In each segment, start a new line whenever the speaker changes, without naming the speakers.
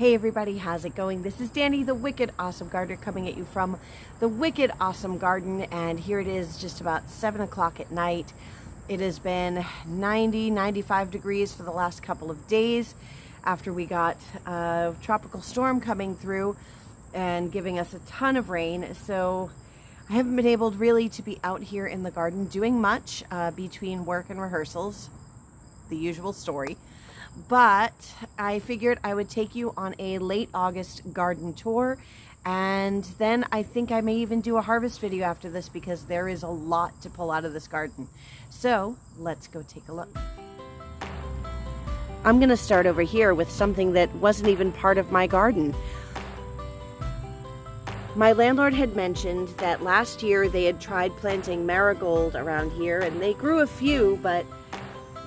Hey everybody, how's it going? This is Danny, the Wicked Awesome Gardener, coming at you from the Wicked Awesome Garden, and here it is just about 7 o'clock at night. It has been 95 degrees for the last couple of days after we got a tropical storm coming through and giving us a ton of rain. So I haven't been able really to be out here in the garden doing much between work and rehearsals, the usual story. But I figured I would take you on a late August garden tour, and then I think I may even do a harvest video after this because there is a lot to pull out of this garden. So let's go take a look. I'm going to start over here with something that wasn't even part of my garden. My landlord had mentioned that last year they had tried planting marigold around here, and they grew a few, but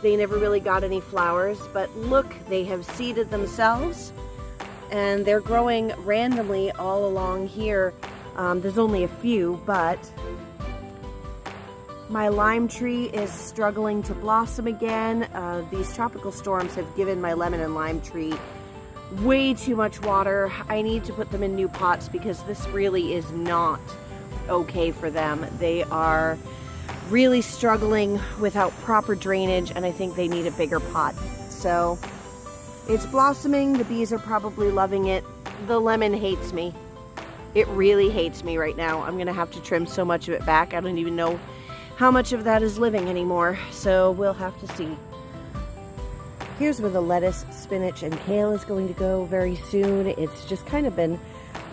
they never really got any flowers. But look, they have seeded themselves and they're growing randomly all along here. There's only a few, but my lime tree is struggling to blossom again. These tropical storms have given my lemon and lime tree way too much water. I need to put them in new pots because this really is not okay for them. They are really struggling without proper drainage, and I think they need a bigger pot. So it's blossoming. The bees are probably loving it. The lemon hates me. It really hates me right now. I'm gonna have to trim so much of it back. I don't even know how much of that is living anymore, so we'll have to see. Here's where the lettuce, spinach, and kale is going to go very soon. It's just kind of been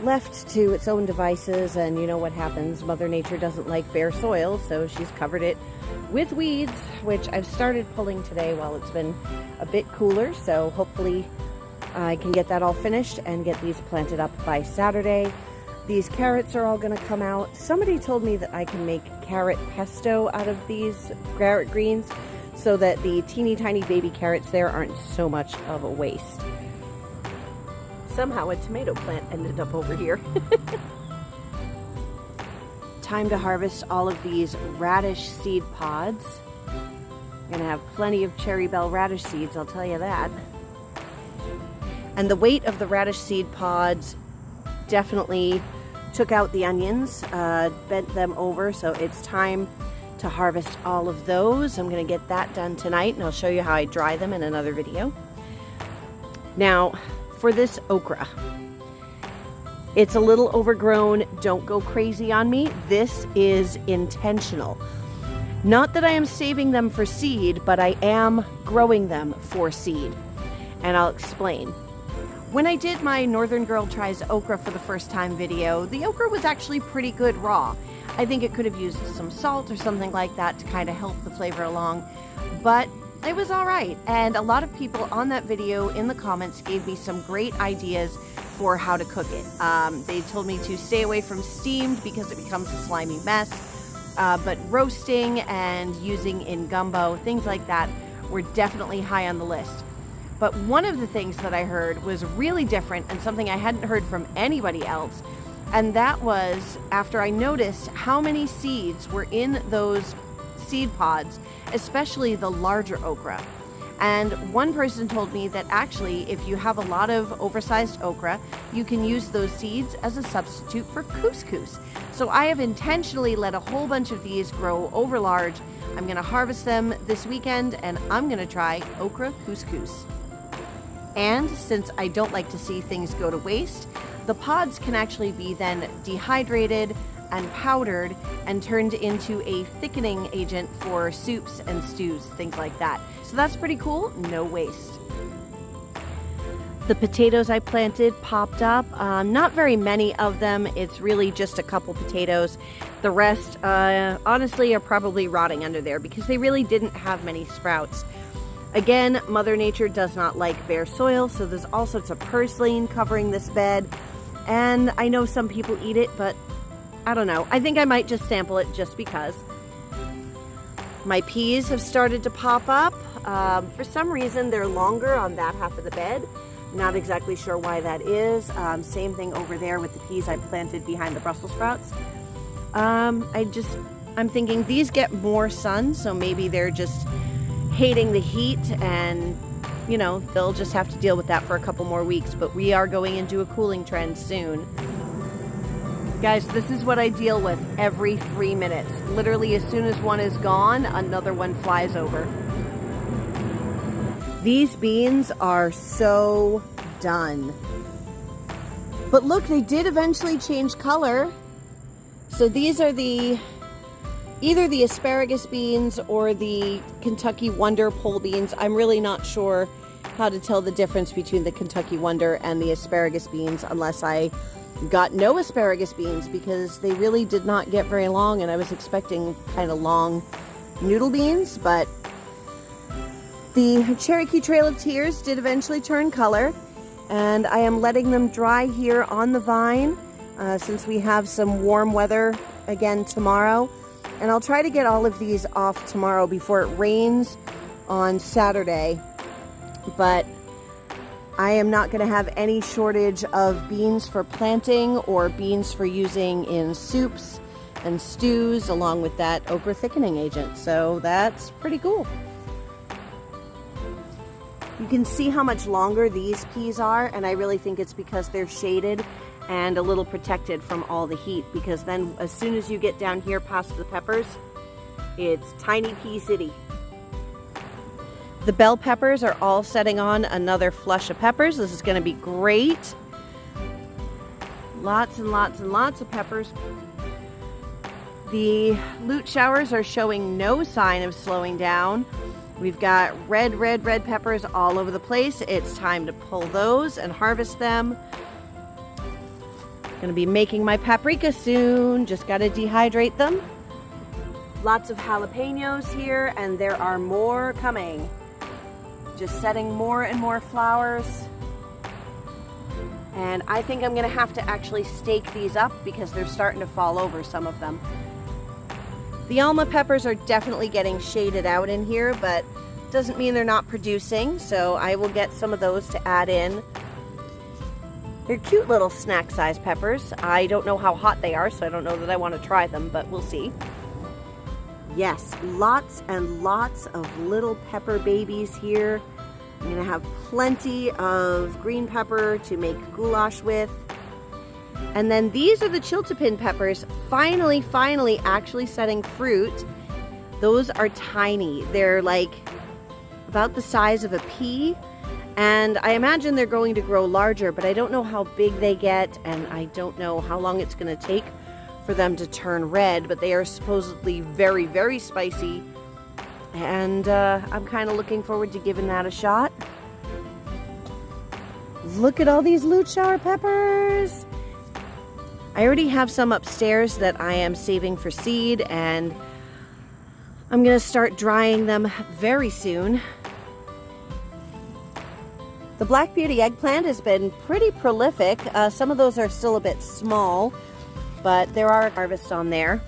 left to its own devices, and you know what happens. Mother Nature doesn't like bare soil, so she's covered it with weeds, which I've started pulling today while it's been a bit cooler. So hopefully I can get that all finished and get these planted up by Saturday. These carrots are all going to come out. Somebody told me that I can make carrot pesto out of these carrot greens so that the teeny tiny baby carrots there aren't so much of a waste. Somehow a tomato plant ended up over here. Time to harvest all of these radish seed pods. I'm gonna have plenty of cherry bell radish seeds, I'll tell you that. And the weight of the radish seed pods definitely took out the onions, bent them over, so it's time to harvest all of those. I'm gonna get that done tonight, and I'll show you how I dry them in another video. Now, for this okra, it's a little overgrown. Don't go crazy on me. This is intentional. Not that I am saving them for seed, but I am growing them for seed. And I'll explain. When I did my Northern Girl Tries Okra for the first time video, the okra was actually pretty good raw. I think it could have used some salt or something like that to kind of help the flavor along, but it was all right. And a lot of people on that video in the comments gave me some great ideas for how to cook it. They told me to stay away from steamed because it becomes a slimy mess, but roasting and using in gumbo, things like that, were definitely high on the list. But one of the things that I heard was really different and something I hadn't heard from anybody else, and that was after I noticed how many seeds were in those seed pods, especially the larger okra. And one person told me that actually if you have a lot of oversized okra, you can use those seeds as a substitute for couscous. So I have intentionally let a whole bunch of these grow over large. I'm gonna harvest them this weekend, and I'm gonna try okra couscous. And since I don't like to see things go to waste, the pods can actually be then dehydrated and powdered and turned into a thickening agent for soups and stews, things like that. So that's pretty cool, no waste. The potatoes I planted popped up, not very many of them. It's really just a couple potatoes. The rest, honestly, are probably rotting under there because they really didn't have many sprouts. Again, Mother Nature does not like bare soil, so there's all sorts of purslane covering this bed. And I know some people eat it, but I don't know. I think I might just sample it just because. My peas have started to pop up. For some reason, they're longer on that half of the bed. Not exactly sure why that is. Same thing over there with the peas I planted behind the Brussels sprouts. I'm thinking these get more sun, so maybe they're just hating the heat and you know, they'll just have to deal with that for a couple more weeks, but we are going into a cooling trend soon. Guys, this is what I deal with every 3 minutes. Literally, as soon as one is gone, another one flies over. These beans are so done. But look, they did eventually change color. So these are either the asparagus beans or the Kentucky Wonder pole beans. I'm really not sure how to tell the difference between the Kentucky Wonder and the asparagus beans unless I got no asparagus beans, because they really did not get very long and I was expecting kind of long noodle beans. But the Cherokee Trail of Tears did eventually turn color, and I am letting them dry here on the vine since we have some warm weather again tomorrow. And I'll try to get all of these off tomorrow before it rains on Saturday. But I am not going to have any shortage of beans for planting or beans for using in soups and stews, along with that okra thickening agent. So that's pretty cool. You can see how much longer these peas are, and I really think it's because they're shaded and a little protected from all the heat, because then as soon as you get down here past the peppers, it's tiny pea city. The bell peppers are all setting on another flush of peppers. This is going to be great. Lots and lots and lots of peppers. The lute showers are showing no sign of slowing down. We've got red peppers all over the place. It's time to pull those and harvest them. Gonna be making my paprika soon. Just gotta dehydrate them. Lots of jalapenos here, and there are more coming. Just setting more and more flowers. And I think I'm gonna have to actually stake these up because they're starting to fall over, some of them. The Alma peppers are definitely getting shaded out in here, but doesn't mean they're not producing, so I will get some of those to add in. They're cute little snack-sized peppers. I don't know how hot they are, so I don't know that I want to try them, but we'll see. Yes, lots and lots of little pepper babies here. I'm going to have plenty of green pepper to make goulash with. And then these are the chiltepin peppers, finally actually setting fruit. Those are tiny. They're like about the size of a pea. And I imagine they're going to grow larger, but I don't know how big they get, and I don't know how long it's going to take for them to turn red, but they are supposedly very spicy. And I'm kind of looking forward to giving that a shot. Look at all these lute shower peppers. I already have some upstairs that I am saving for seed, and I'm going to start drying them very soon. The Black Beauty eggplant has been pretty prolific. Some of those are still a bit small, but there are harvests on there.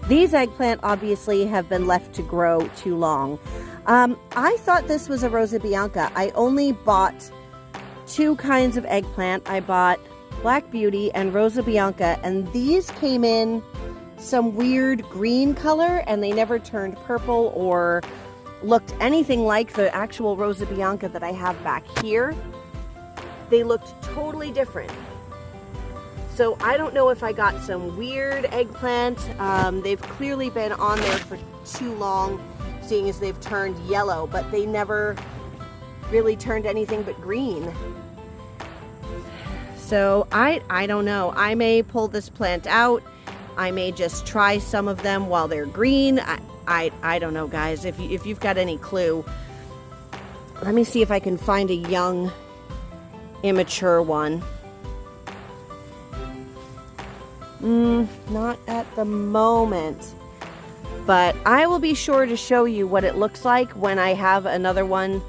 These eggplant obviously have been left to grow too long. I thought this was a Rosa Bianca. I only bought two kinds of eggplant. I bought Black Beauty and Rosa Bianca, and these came in some weird green color, and they never turned purple or looked anything like the actual Rosa Bianca that I have back here. They looked totally different. So I don't know if I got some weird eggplant. They've clearly been on there for too long, seeing as they've turned yellow, but they never really turned anything but green. So I don't know. I may pull this plant out. I may just try some of them while they're green. I don't know, guys. If you've got any clue, let me see if I can find a young, immature one. Not at the moment. But I will be sure to show you what it looks like when I have another one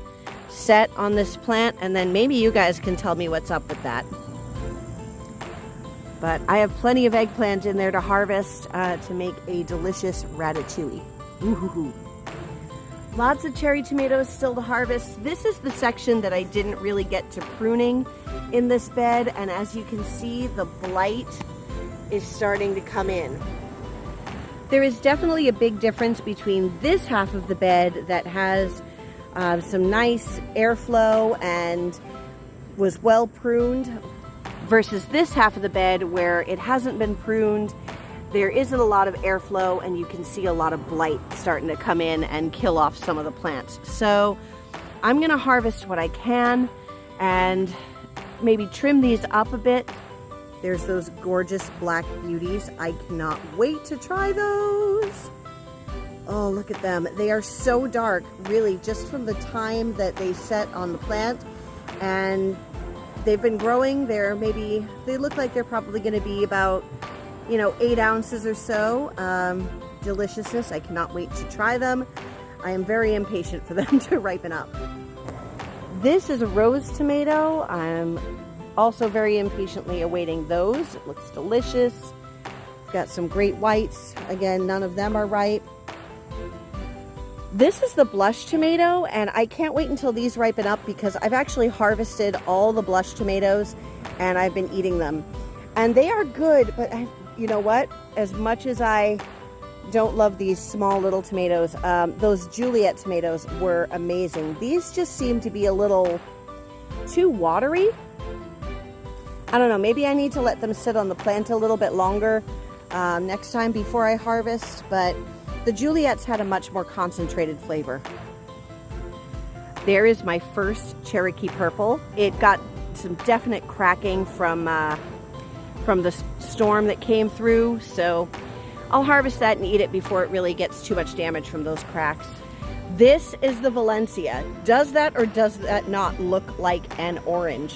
set on this plant, and then maybe you guys can tell me what's up with that. But I have plenty of eggplant in there to harvest to make a delicious ratatouille. Ooh. Lots of cherry tomatoes still to harvest. This is the section that I didn't really get to pruning in this bed, and as you can see, the blight is starting to come in. There is definitely a big difference between this half of the bed that has some nice airflow and was well pruned, versus this half of the bed where it hasn't been pruned. There isn't a lot of airflow and you can see a lot of blight starting to come in and kill off some of the plants. So I'm gonna harvest what I can and maybe trim these up a bit. There's those gorgeous black beauties. I cannot wait to try those. Oh, look at them. They are so dark, really, just from the time that they set on the plant. And they've been growing. They look like they're probably gonna be about, 8 ounces or so. Deliciousness. I cannot wait to try them. I am very impatient for them to ripen up. This is a rose tomato. I'm also very impatiently awaiting those. It looks delicious. It's got some great whites. Again, none of them are ripe. This is the blush tomato, and I can't wait until these ripen up because I've actually harvested all the blush tomatoes and I've been eating them. And they are good, but you know what? As much as I don't love these small little tomatoes, those Juliet tomatoes were amazing. These just seem to be a little too watery. I don't know, maybe I need to let them sit on the plant a little bit longer next time before I harvest, but the Juliets had a much more concentrated flavor. There is my first Cherokee Purple. It got some definite cracking from the storm that came through, so I'll harvest that and eat it before it really gets too much damage from those cracks. This is the Valencia. Does that or does that not look like an orange?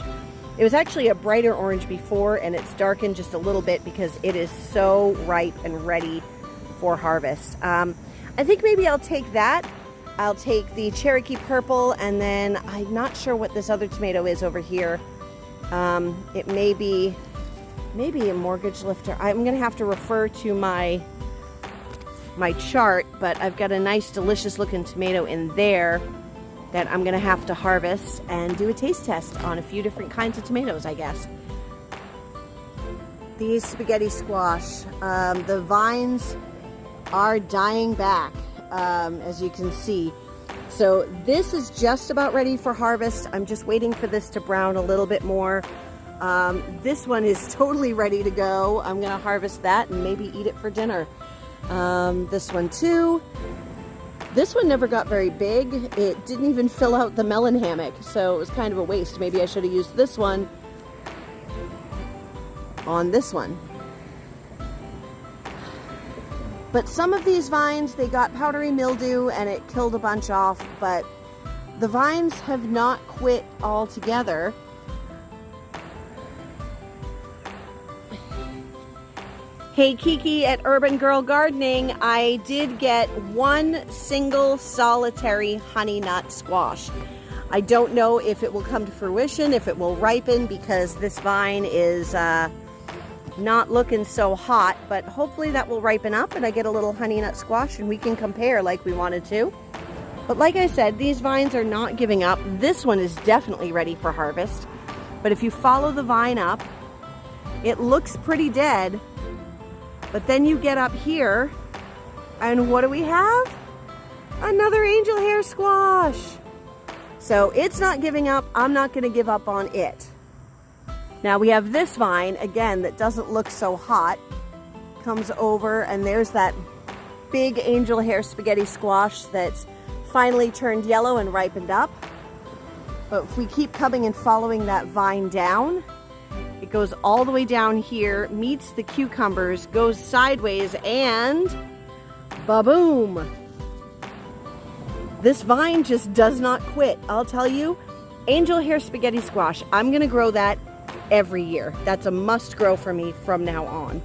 It was actually a brighter orange before, and it's darkened just a little bit because it is so ripe and ready for harvest. I think maybe I'll take that. I'll take the Cherokee Purple, and then I'm not sure what this other tomato is over here. It may be a mortgage lifter. I'm gonna have to refer to my chart, but I've got a nice delicious looking tomato in there that I'm gonna have to harvest and do a taste test on a few different kinds of tomatoes, I guess. These spaghetti squash, the vines are dying back, as you can see. So this is just about ready for harvest. I'm just waiting for this to brown a little bit more. This one is totally ready to go. I'm gonna harvest that and maybe eat it for dinner. This one too. This one never got very big. It didn't even fill out the melon hammock, so it was kind of a waste. Maybe I should have used this one on this one. But some of these vines, they got powdery mildew and it killed a bunch off, but the vines have not quit altogether. Hey Kiki at Urban Girl Gardening, I did get one single solitary honey nut squash. I don't know if it will come to fruition, if it will ripen, because this vine is not looking so hot, but hopefully that will ripen up and I get a little honey nut squash and we can compare like we wanted to. But like I said, these vines are not giving up. This one is definitely ready for harvest. But if you follow the vine up, it looks pretty dead. But then you get up here and what do we have? Another angel hair squash. So it's not giving up. I'm not going to give up on it. Now we have this vine, again, that doesn't look so hot. Comes over and there's that big angel hair spaghetti squash that's finally turned yellow and ripened up. But if we keep coming and following that vine down, it goes all the way down here, meets the cucumbers, goes sideways, and ba-boom! This vine just does not quit. I'll tell you, angel hair spaghetti squash, I'm gonna grow that every year. That's a must grow for me from now on.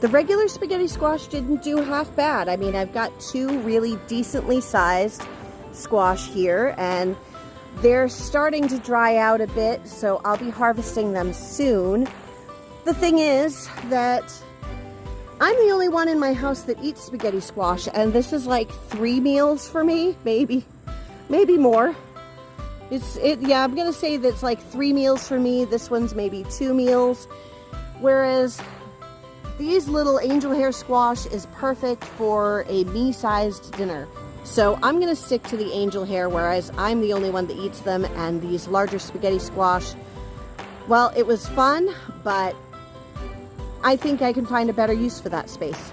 The regular spaghetti squash didn't do half bad. I mean, I've got two really decently sized squash here and they're starting to dry out a bit, so I'll be harvesting them soon. The thing is that I'm the only one in my house that eats spaghetti squash, and this is like 3 meals for me, maybe more. Yeah, I'm gonna say that's like 3 meals for me. This one's maybe 2 meals, whereas these little angel hair squash is perfect for a me-sized dinner. So I'm gonna stick to the angel hair, whereas I'm the only one that eats them, and these larger spaghetti squash, well, it was fun, but I think I can find a better use for that space.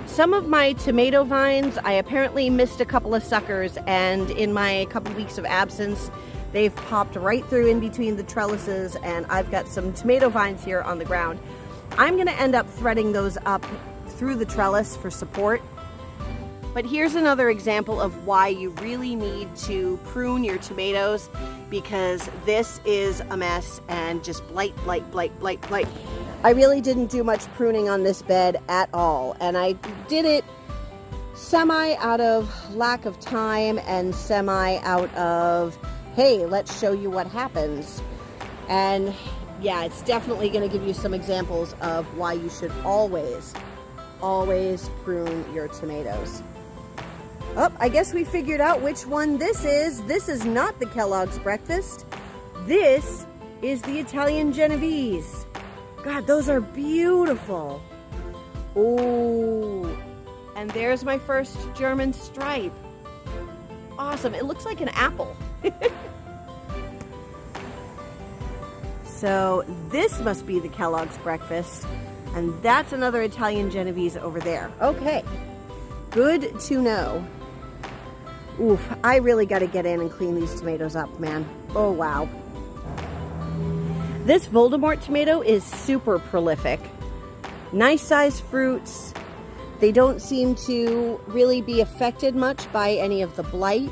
Some of my tomato vines, I apparently missed a couple of suckers, and in my couple weeks of absence, they've popped right through in between the trellises, and I've got some tomato vines here on the ground. I'm gonna end up threading those up through the trellis for support. But here's another example of why you really need to prune your tomatoes, because this is a mess and just blight. I really didn't do much pruning on this bed at all, and I did it semi out of lack of time and semi out of, hey, let's show you what happens. And yeah, it's definitely going to give you some examples of why you should always prune your tomatoes. Oh, I guess we figured out which one this is. This is not the Kellogg's breakfast. This is the Italian Genovese. God, those are beautiful. Oh, and there's my first German stripe. Awesome, it looks like an apple. So this must be the Kellogg's breakfast, and that's another Italian Genovese over there. Okay, good to know. Oof, I really got to get in and clean these tomatoes up, man. Oh, wow. This Voldemort tomato is super prolific. Nice sized fruits. They don't seem to really be affected much by any of the blight.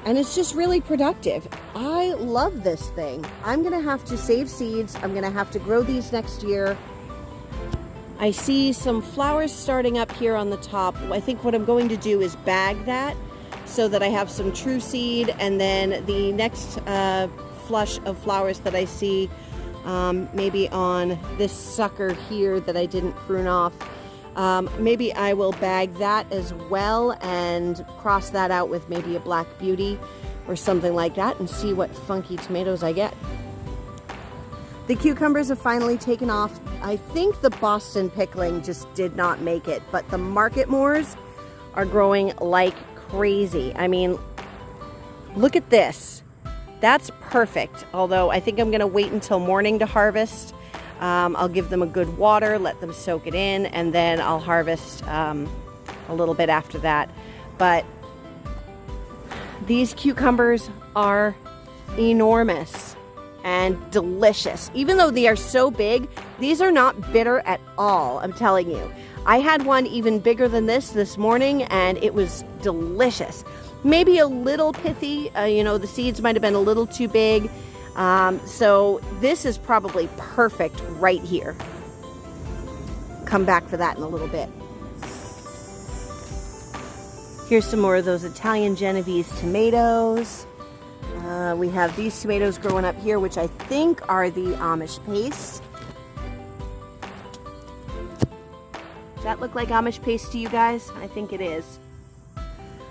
And it's just really productive. I love this thing. I'm going to have to save seeds. I'm going to have to grow these next year. I see some flowers starting up here on the top. I think what I'm going to do is bag that so that I have some true seed, and then the next flush of flowers that I see, maybe on this sucker here that I didn't prune off, maybe I will bag that as well and cross that out with maybe a Black Beauty or something like that and see what funky tomatoes I get. The cucumbers have finally taken off. I think the Boston pickling just did not make it, but the Market Moors are growing like crazy. I mean, look at this. That's perfect. Although I think I'm going to wait until morning to harvest. I'll give them a good water, let them soak it in, and then I'll harvest a little bit after that. But these cucumbers are enormous and delicious. Even though they are so big, these are not bitter at all, I'm telling you. I had one even bigger than this morning, and it was delicious. Maybe a little pithy, you know, the seeds might have been a little too big. So this is probably perfect right here. Come back for that in a little bit. Here's some more of those Italian Genovese tomatoes. We have these tomatoes growing up here, which I think are the Amish paste. Does that look like Amish paste to you guys? I think it is.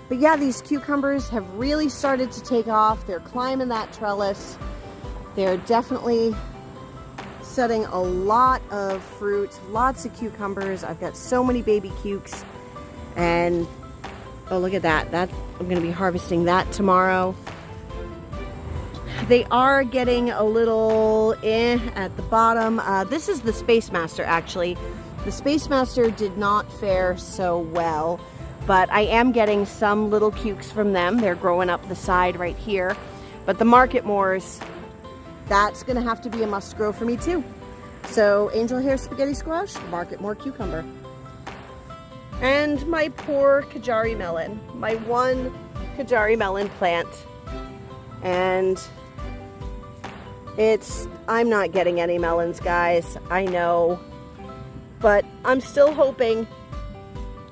But yeah, these cucumbers have really started to take off. They're climbing that trellis. They're definitely setting a lot of fruit, lots of cucumbers. I've got so many baby cukes, and oh, look at that. I'm going to be harvesting that tomorrow. They are getting a little at the bottom. This is the Space Master, actually. The Space Master did not fare so well, but I am getting some little cukes from them. They're growing up the side right here. But the Market Moors, that's going to have to be a must grow for me too. So angel hair spaghetti squash, Market Moor cucumber. And my poor Kajari melon, my one Kajari melon plant. And I'm not getting any melons, guys, I know. But I'm still hoping.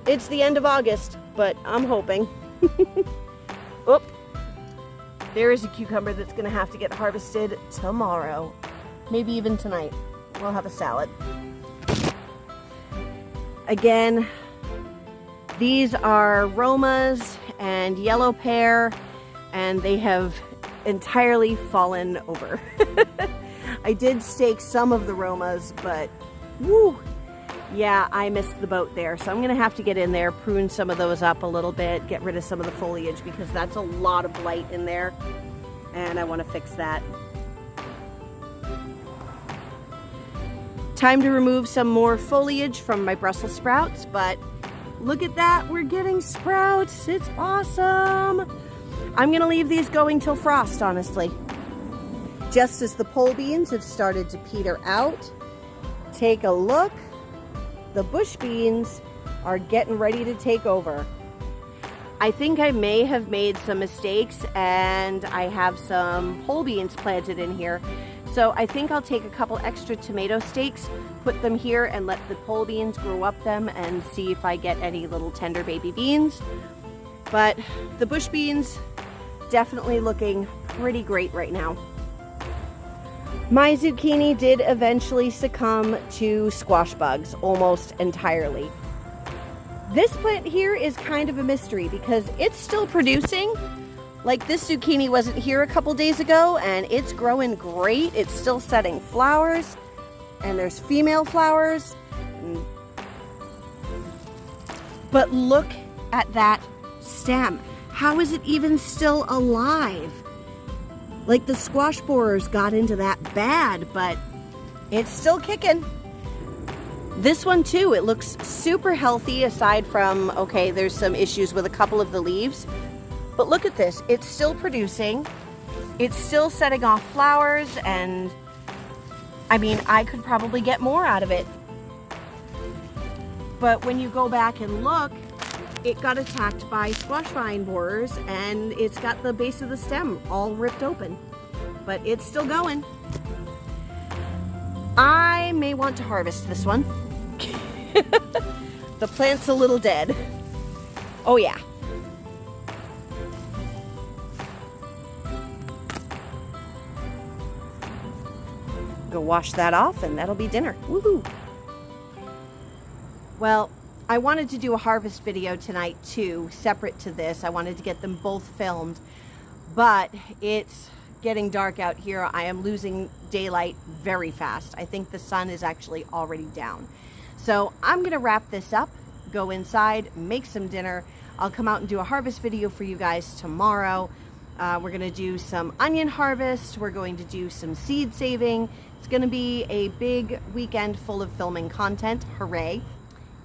It's the end of August, but I'm hoping. Oop. There is a cucumber that's going to have to get harvested tomorrow. Maybe even tonight. We'll have a salad. Again, these are Romas and yellow pear, and they have entirely fallen over. I did stake some of the Romas, but woo, Yeah, I missed the boat there, so I'm gonna have to get in there, prune some of those up a little bit, get rid of some of the foliage, because that's a lot of blight in there, and I want to fix that. Time to remove some more foliage from my Brussels sprouts, but look at that, we're getting sprouts. It's awesome. I'm gonna leave these going till frost, honestly. Just as the pole beans have started to peter out, take a look. The bush beans are getting ready to take over. I think I may have made some mistakes, and I have some pole beans planted in here. So I think I'll take a couple extra tomato stakes, put them here, and let the pole beans grow up them and see if I get any little tender baby beans. But the bush beans definitely looking pretty great right now. My zucchini did eventually succumb to squash bugs almost entirely. This plant here is kind of a mystery because it's still producing. Like, this zucchini wasn't here a couple days ago, and it's growing great. It's still setting flowers, and there's female flowers. But look at that stem. How is it even still alive? Like, the squash borers got into that bad, but it's still kicking. This one too, it looks super healthy aside from, okay, there's some issues with a couple of the leaves. But look at this, it's still producing. It's still setting off flowers, and I mean, I could probably get more out of it. But when you go back and look, it got attacked by squash vine borers, and it's got the base of the stem all ripped open. But it's still going. I may want to harvest this one. The plant's a little dead. Oh yeah. Go wash that off, and that'll be dinner. Woohoo! Well, I wanted to do a harvest video tonight too, separate to this. I wanted to get them both filmed, but it's getting dark out here. I am losing daylight very fast. I think the sun is actually already down. So I'm gonna wrap this up, go inside, make some dinner. I'll come out and do a harvest video for you guys tomorrow. We're gonna do some onion harvest. We're going to do some seed saving. It's gonna be a big weekend full of filming content. Hooray.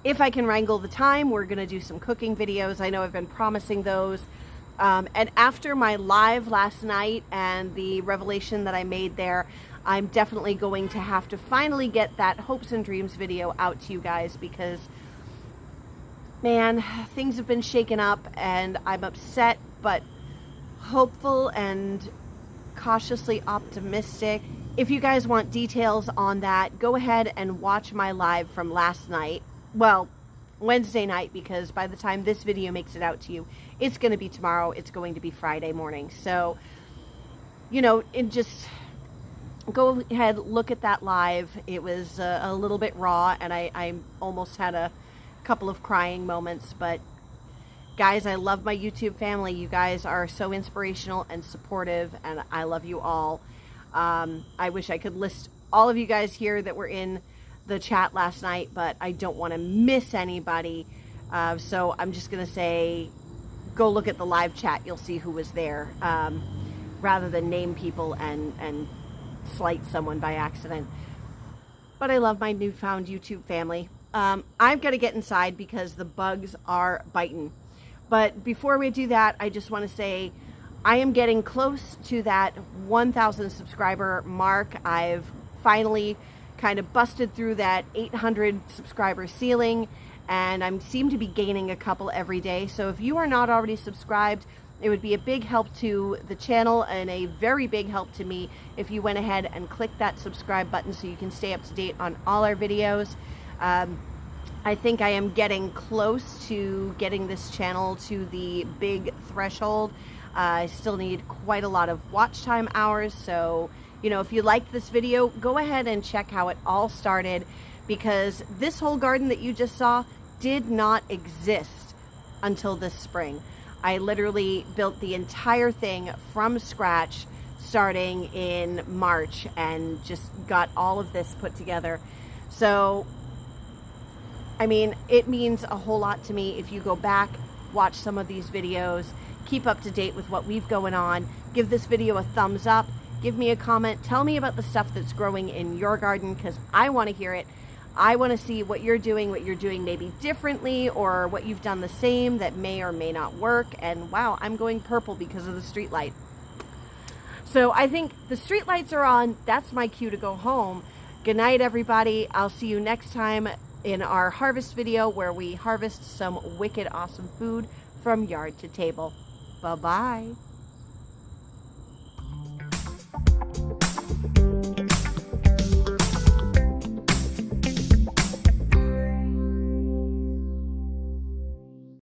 If I can wrangle the time, we're gonna do some cooking videos. I know I've been promising those. And after my live last night and the revelation that I made there, I'm definitely going to have to finally get that hopes and dreams video out to you guys, because man, things have been shaken up and I'm upset, but hopeful and cautiously optimistic. If you guys want details on that, go ahead and watch my live from last night. Well, Wednesday night, because by the time this video makes it out to you, it's going to be tomorrow. It's going to be Friday morning. So, you know, just go ahead, look at that live. It was a little bit raw, and I almost had a couple of crying moments. But guys, I love my YouTube family. You guys are so inspirational and supportive, and I love you all. I wish I could list all of you guys here that were in the chat last night, but I don't want to miss anybody. So I'm just going to say, go look at the live chat. You'll see who was there, rather than name people and slight someone by accident. But I love my newfound YouTube family. I've got to get inside because the bugs are biting. But before we do that, I just want to say I am getting close to that 1,000 subscriber mark. I've finally kind of busted through that 800 subscriber ceiling, and I seem to be gaining a couple every day. So if you are not already subscribed, it would be a big help to the channel and a very big help to me if you went ahead and clicked that subscribe button so you can stay up to date on all our videos. I think I am getting close to getting this channel to the big threshold. I still need quite a lot of watch time hours, so you know, if you liked this video, go ahead and check how it all started, because this whole garden that you just saw did not exist until this spring. I literally built the entire thing from scratch starting in March and just got all of this put together. So I mean, it means a whole lot to me if you go back, watch some of these videos, keep up to date with what we've going on, give this video a thumbs up, give me a comment, tell me about the stuff that's growing in your garden, because I want to hear it. I want to see what you're doing maybe differently, or what you've done the same that may or may not work. And wow, I'm going purple because of the street light. So I think the street lights are on. That's my cue to go home. Good night, everybody. I'll see you next time in our harvest video, where we harvest some wicked awesome food from yard to table. Bye-bye.